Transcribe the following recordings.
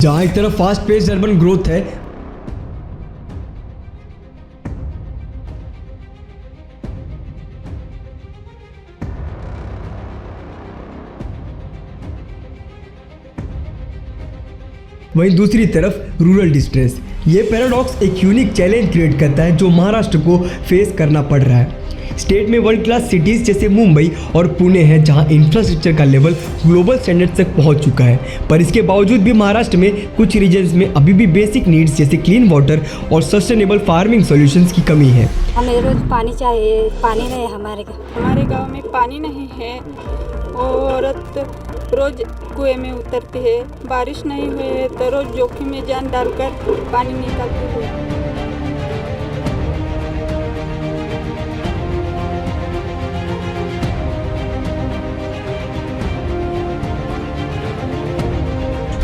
जहां एक तरफ फास्ट पेस्ड अर्बन ग्रोथ है, वहीं दूसरी तरफ रूरल डिस्ट्रेस। ये पैराडॉक्स एक यूनिक चैलेंज क्रिएट करता है जो महाराष्ट्र को फेस करना पड़ रहा है। स्टेट में वर्ल्ड क्लास सिटीज़ जैसे मुंबई और पुणे हैं जहां इंफ्रास्ट्रक्चर का लेवल ग्लोबल स्टैंडर्ड तक पहुंच चुका है, पर इसके बावजूद भी महाराष्ट्र में कुछ रीजन्स में अभी भी बेसिक नीड्स जैसे क्लीन वाटर और सस्टेनेबल फार्मिंग सॉल्यूशंस की कमी है। हमें रोज पानी चाहिए, पानी नहीं है हमारे गांव में पानी नहीं है। औरत रोज कुएं में उतरती है, बारिश नहीं हुई है तो रोज जोखिम में जान डालकर पानी निकालती है।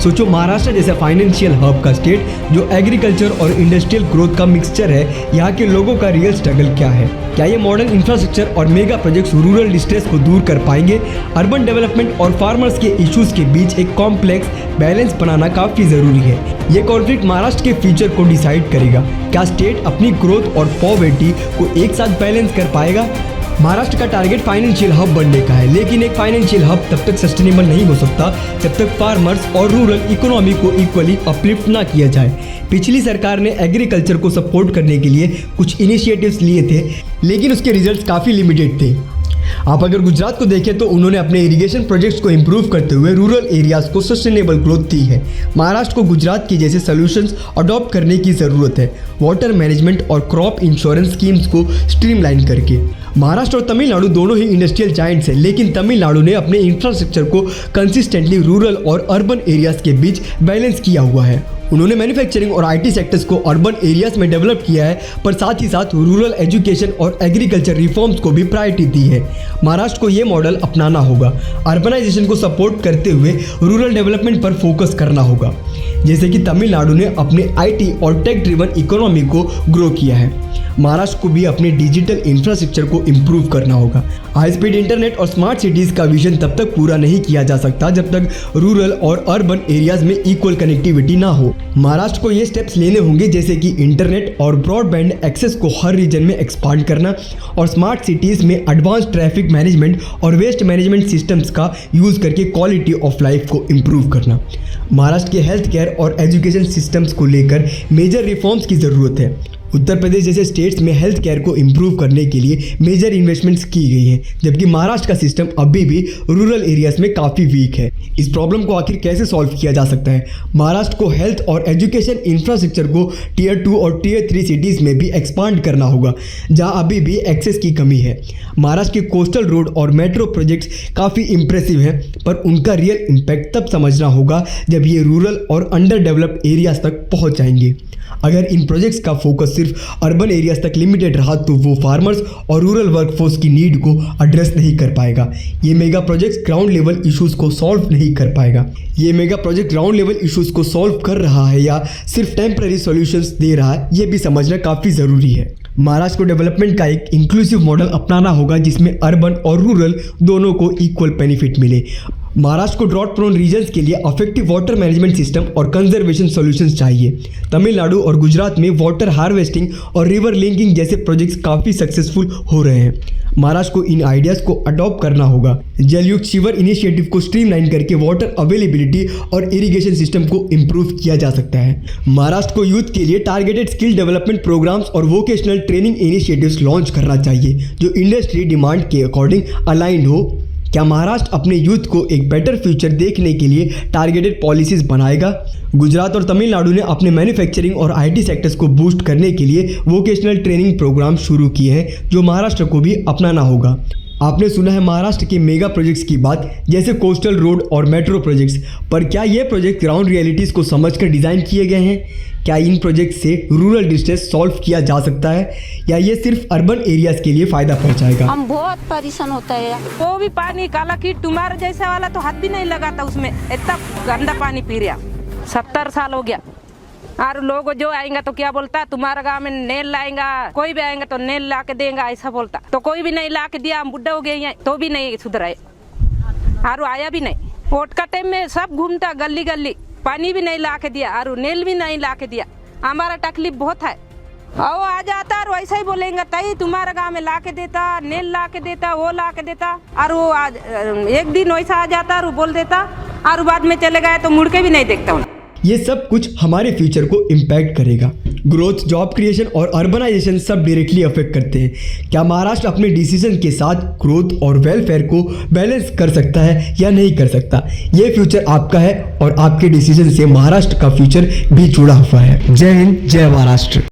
सोचो, महाराष्ट्र जैसा फाइनेंशियल हब का स्टेट जो एग्रीकल्चर और इंडस्ट्रियल ग्रोथ का मिक्सचर है, यहाँ के लोगों का रियल स्ट्रगल क्या है? क्या ये मॉडर्न इंफ्रास्ट्रक्चर और मेगा प्रोजेक्ट्स रूरल डिस्ट्रेस को दूर कर पाएंगे? अर्बन डेवलपमेंट और फार्मर्स के इश्यूज के बीच एक कॉम्प्लेक्स बैलेंस बनाना काफी जरूरी है। ये कॉन्फ्लिक्ट महाराष्ट्र के फ्यूचर को डिसाइड करेगा। क्या स्टेट अपनी ग्रोथ और पॉवर्टी को एक साथ बैलेंस कर पाएगा? महाराष्ट्र का टारगेट फाइनेंशियल हब बनने का है, लेकिन एक फाइनेंशियल हब तब तक सस्टेनेबल नहीं हो सकता जब तक फार्मर्स और रूरल इकोनॉमी को इक्वली अपलिफ्ट ना किया जाए। पिछली सरकार ने एग्रीकल्चर को सपोर्ट करने के लिए कुछ इनिशिएटिव्स लिए थे, लेकिन उसके रिजल्ट्स काफ़ी लिमिटेड थे। आप अगर गुजरात को देखें तो उन्होंने अपने इरिगेशन प्रोजेक्ट्स को इंप्रूव करते हुए रूरल एरियाज को सस्टेनेबल ग्रोथ दी है। महाराष्ट्र को गुजरात के जैसे सॉल्यूशंस अडॉप्ट करने की ज़रूरत है, वाटर मैनेजमेंट और क्रॉप इंश्योरेंस स्कीम्स को स्ट्रीमलाइन करके। महाराष्ट्र और तमिलनाडु दोनों ही इंडस्ट्रियल जायंट्स हैं, लेकिन तमिलनाडु ने अपने इंफ्रास्ट्रक्चर को कंसिस्टेंटली रूरल और अर्बन एरियाज के बीच बैलेंस किया हुआ है। उन्होंने मैन्युफैक्चरिंग और आईटी सेक्टर्स को अर्बन एरियाज में डेवलप किया है, पर साथ ही साथ रूरल एजुकेशन और एग्रीकल्चर रिफॉर्म्स को भी प्रायोरिटी दी है। महाराष्ट्र को ये मॉडल अपनाना होगा। अर्बनाइजेशन को सपोर्ट करते हुए रूरल डेवलपमेंट पर फोकस करना होगा, जैसे कि तमिलनाडु ने अपने आईटी और टेक ड्रिवन इकोनॉमी को ग्रो किया है। महाराष्ट्र को भी अपने डिजिटल इंफ्रास्ट्रक्चर को इम्प्रूव करना होगा। हाई स्पीड इंटरनेट और स्मार्ट सिटीज़ का विजन तब तक पूरा नहीं किया जा सकता जब तक रूरल और अर्बन एरियाज में इक्वल कनेक्टिविटी ना हो। महाराष्ट्र को ये स्टेप्स लेने होंगे, जैसे कि इंटरनेट और ब्रॉडबैंड एक्सेस को हर रीजन में एक्सपांड करना और स्मार्ट सिटीज़ में एडवांस ट्रैफिक मैनेजमेंट और वेस्ट मैनेजमेंट सिस्टम्स का यूज़ करके क्वालिटी ऑफ लाइफ को इम्प्रूव करना। महाराष्ट्र के हेल्थ केयर और एजुकेशन सिस्टम्स को लेकर मेजर रिफॉर्म्स की ज़रूरत है। उत्तर प्रदेश जैसे स्टेट्स में हेल्थ केयर को इम्प्रूव करने के लिए मेजर इन्वेस्टमेंट्स की गई हैं, जबकि महाराष्ट्र का सिस्टम अभी भी रूरल एरियाज में काफ़ी वीक है। इस प्रॉब्लम को आखिर कैसे सॉल्व किया जा सकता है? महाराष्ट्र को हेल्थ और एजुकेशन इंफ्रास्ट्रक्चर को टियर 2 और टियर 3 सिटीज़ में भी एक्सपांड करना होगा, जहां अभी भी एक्सेस की कमी है। महाराष्ट्र के कोस्टल रोड और मेट्रो प्रोजेक्ट्स काफ़ी इंप्रेसिव हैं, पर उनका रियल इम्पैक्ट तब समझना होगा जब ये रूरल और अंडर डेवलप्ड एरियाज तक पहुँच जाएंगे। अगर इन प्रोजेक्ट्स का फोकस सिर्फ अर्बन एरियाज तक लिमिटेड रहा तो वो फार्मर्स और रूरल वर्कफोर्स की नीड को एड्रेस नहीं कर पाएगा। ये mega projects ground level issues को सॉल्व नहीं कर पाएगा। ये mega project ground level issues को सॉल्व कर रहा है या सिर्फ टेम्पररी सॉल्यूशंस दे रहा है, ये भी समझना काफ़ी ज़रूरी है। महाराष्ट्र को डेवलपमेंट का एक इंक्लूसिव मॉडल अपनाना होगा जिसमें अर्बन और रूरल दोनों को इक्वल बेनिफिट मिले। महाराष्ट्र को ड्रॉट प्रोन रीजन्स के लिए अफेक्टिव वाटर मैनेजमेंट सिस्टम और कंजर्वेशन सॉल्यूशंस चाहिए। तमिलनाडु और गुजरात में वाटर हार्वेस्टिंग और रिवर लिंकिंग जैसे प्रोजेक्ट्स काफ़ी सक्सेसफुल हो रहे हैं। महाराष्ट्र को इन आइडियाज़ को अडॉप्ट करना होगा। जलयुक्त शिवर इनिशिएटिव को स्ट्रीमलाइन करके वाटर अवेलेबिलिटी और इरिगेशन सिस्टम को इम्प्रूव किया जा सकता है। महाराष्ट्र को यूथ के लिए टारगेटेड स्किल डेवलपमेंट प्रोग्राम्स और वोकेशनल ट्रेनिंग इनिशिएटिव्स लॉन्च करना चाहिए जो इंडस्ट्री डिमांड के अकॉर्डिंग अलाइंड हो। क्या महाराष्ट्र अपने यूथ को एक बेटर फ्यूचर देखने के लिए टारगेटेड पॉलिसीज बनाएगा? गुजरात और तमिलनाडु ने अपने मैन्युफैक्चरिंग और आईटी सेक्टर्स को बूस्ट करने के लिए वोकेशनल ट्रेनिंग प्रोग्राम शुरू किए हैं, जो महाराष्ट्र को भी अपनाना होगा। आपने सुना है महाराष्ट्र के मेगा प्रोजेक्ट्स की बात, जैसे कोस्टल रोड और मेट्रो प्रोजेक्ट्स, पर क्या ये प्रोजेक्ट ग्राउंड रियलिटीज़ को समझकर डिज़ाइन किए गए हैं? क्या इन प्रोजेक्ट से रूरल डिस्ट्रेस सॉल्व किया जा सकता है या ये सिर्फ अर्बन एरियाज के लिए फायदा पहुंचाएगा? हम बहुत परेशान होता है। वो भी पानी काला की तुम्हारे जैसा वाला तो हाथ भी नहीं लगाता उसमें, इतना गंदा पानी पी रहा। 70 साल हो गया और लोग जो आएंगे तो क्या बोलता, तुम्हारा गांव में नेल लाएंगा, कोई भी आएंगे तो नेल ला के देंगे, ऐसा बोलता। तो कोई भी नहीं ला के दिया, हम बुढ़ा हो गए हैं तो भी नहीं सुधराए और आया भी नहीं। वोट का टाइम में सब घूमता गली गली, पानी भी नहीं ला के दिया और नेल भी नहीं ला के दिया। हमारा तकलीफ बहुत है। और आ जाता और वैसा ही बोलेंगे ताई तुम्हारे गांव में ला के देता, नेल ला के देता, वो ला के देता। और वो आज एक दिन वैसा आ जाता और वो बोल देता और बाद में चले गए तो मुड़ के भी नहीं देखता उन्हें। ये सब कुछ हमारे फ्यूचर को इम्पैक्ट करेगा। ग्रोथ, जॉब क्रिएशन और अर्बनाइजेशन सब डायरेक्टली अफेक्ट करते हैं। क्या महाराष्ट्र अपने डिसीजन के साथ ग्रोथ और वेलफेयर को बैलेंस कर सकता है या नहीं कर सकता? ये फ्यूचर आपका है और आपके डिसीजन से महाराष्ट्र का फ्यूचर भी जुड़ा हुआ है। जय हिंद, जय महाराष्ट्र।